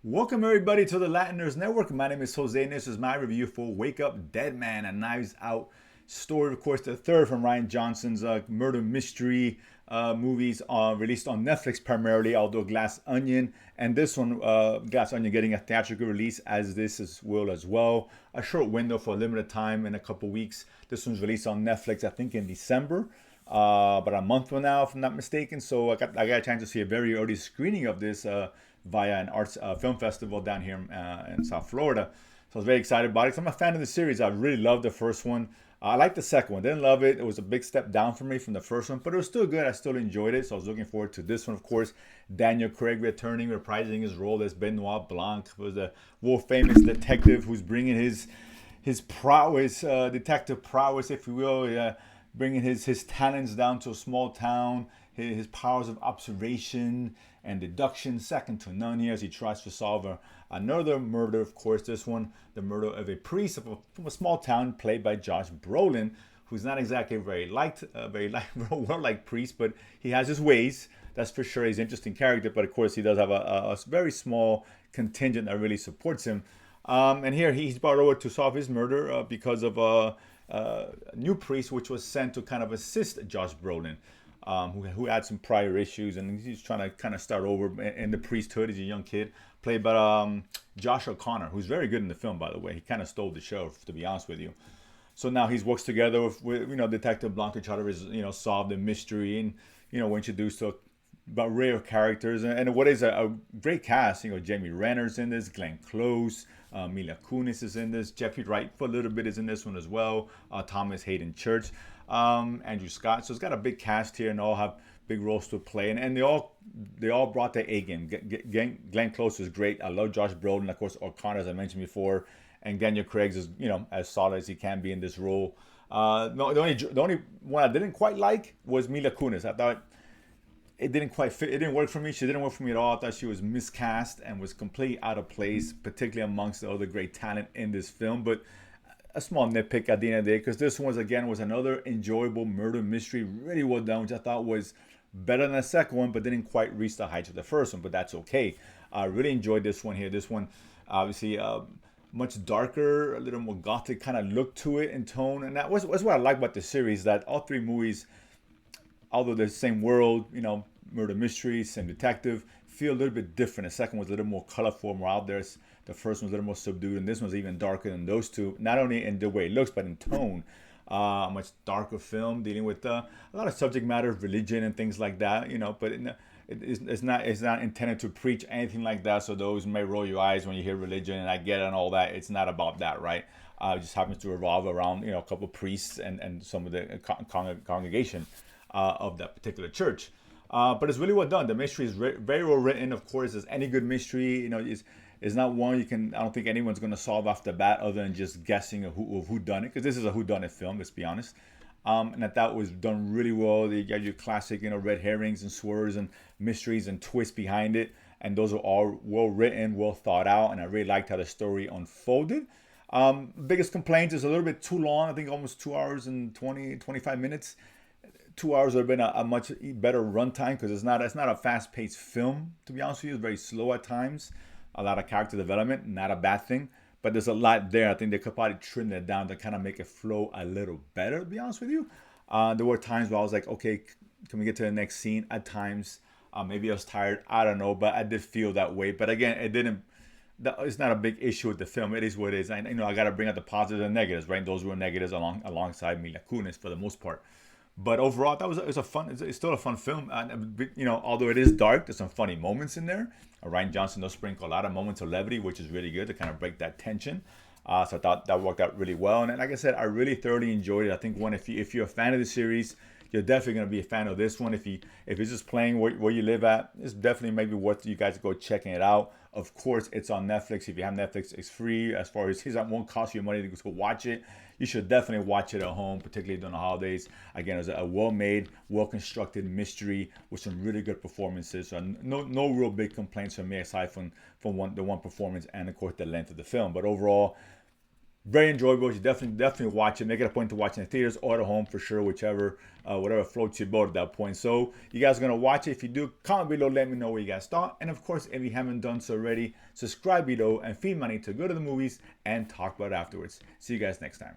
Welcome everybody to the Latiners Network. My name is Jose and this is my review for Wake Up Dead Man, a Knives Out story. Of course, the third from Ryan Johnson's murder mystery movies released on Netflix primarily, although Glass Onion and this one, Glass Onion, getting a theatrical release as this will as well. A short window for a limited time in a couple weeks. This one's released on Netflix, I think in December. But a month from now, if I'm not mistaken. So I got a chance to see a very early screening of this via an arts film festival down here in South Florida. So I was very excited about it. 'Cause I'm a fan of the series. I really loved the first one. I liked the second one. Didn't love it. It was a big step down for me from the first one, but it was still good. I still enjoyed it. So I was looking forward to this one, of course. Daniel Craig returning, reprising his role as Benoit Blanc, who was a world famous detective who's bringing his prowess, detective prowess, if you will, bringing his talents down to a small town, his powers of observation and deduction second to none here as he tries to solve another murder. Of course, this one, the murder of a priest from a small town played by Josh Brolin, who's not exactly very well liked priest, but he has his ways. That's for sure. He's an interesting character, but of course he does have a very small contingent that really supports him. And here he's brought over to solve his murder because of a new priest, which was sent to kind of assist Josh Brolin, who had some prior issues, and he's trying to kind of start over in the priesthood. He's a young kid, played by Josh O'Connor, who's very good in the film, by the way. He kind of stole the show, to be honest with you. So now he works together with Detective Blanc to try to solve the mystery, and we're introduced to about rare characters and what is a great cast. Jamie Renner's in this, Glenn Close, Mila Kunis is in this, Jeffrey Wright for a little bit is in this one as well, Thomas Hayden Church, Andrew Scott. So it's got a big cast here and all have big roles to play, and they all brought their A game. Glenn Close is great. I love Josh Brolin, of course. O'Connor, as I mentioned before, and Daniel Craig is as solid as he can be in this role. No, the only one I didn't quite like was Mila Kunis. I thought it didn't quite fit. It didn't work for me. She didn't work for me at all. I thought she was miscast and was completely out of place, particularly amongst the other great talent in this film. But a small nitpick at the end of the day, because this one was another enjoyable murder mystery, really well done, which I thought was better than the second one, but didn't quite reach the heights of the first one. But that's okay. I really enjoyed this one here. This one, obviously, much darker, a little more gothic kind of look to it in tone, and that was what I like about the series. That all three movies, although they're the same world, murder mystery, same detective, feel a little bit different. The second was a little more colorful, more out there. The first one's a little more subdued, and this one's even darker than those two. Not only in the way it looks, but in tone. A much darker film dealing with a lot of subject matter, religion and things like that. But it's not intended to preach anything like that. So those may roll your eyes when you hear religion, and I get it and all that. It's not about that, right? It just happens to revolve around a couple of priests and some of the congregation of that particular church. But it's really well done. The mystery is very well written. Of course, as any good mystery, is not one I don't think anyone's going to solve off the bat other than just guessing of who done it, because this is a who done it film, let's be honest. And I thought it was done really well. You got your classic, red herrings and swerves and mysteries and twists behind it, and those are all well written, well thought out, and I really liked how the story unfolded. Biggest complaint is a little bit too long. I think almost 2 hours and 25 minutes. 2 hours would have been a much better runtime, because it's not a fast-paced film, to be honest with you. It's very slow at times. A lot of character development, not a bad thing, but there's a lot there. I think they could probably trim it down to kind of make it flow a little better, to be honest with you. There were times where I was like, okay, can we get to the next scene? At times, maybe I was tired, I don't know, but I did feel that way. But again, it's not a big issue with the film. It is what it is. I got to bring out the positives and negatives, right? Those were negatives alongside Mila Kunis for the most part. But overall, it's still a fun film. And, although it is dark, there's some funny moments in there. Ryan Johnson does sprinkle a lot of moments of levity, which is really good to kind of break that tension. So I thought that worked out really well. And like I said, I really thoroughly enjoyed it. I think if you're a fan of the series, you're definitely going to be a fan of this one. If it's just playing where you live at, it's definitely maybe worth you guys go checking it out. Of course, it's on Netflix. If you have Netflix, it's free. As far as it won't cost you money to go watch it. You should definitely watch it at home, particularly during the holidays. Again, it's a well-made, well-constructed mystery with some really good performances. So no real big complaints from me aside from the one performance and, of course, the length of the film. But overall, Very enjoyable. You definitely watch it. Make it a point to watch in the theaters or at home for sure, whichever, whatever floats your boat at that point. So you guys are gonna watch it. If you do, comment below, let me know what you guys thought. And of course, if you haven't done so already, subscribe below and feed money to go to the movies and talk about it afterwards. See you guys next time.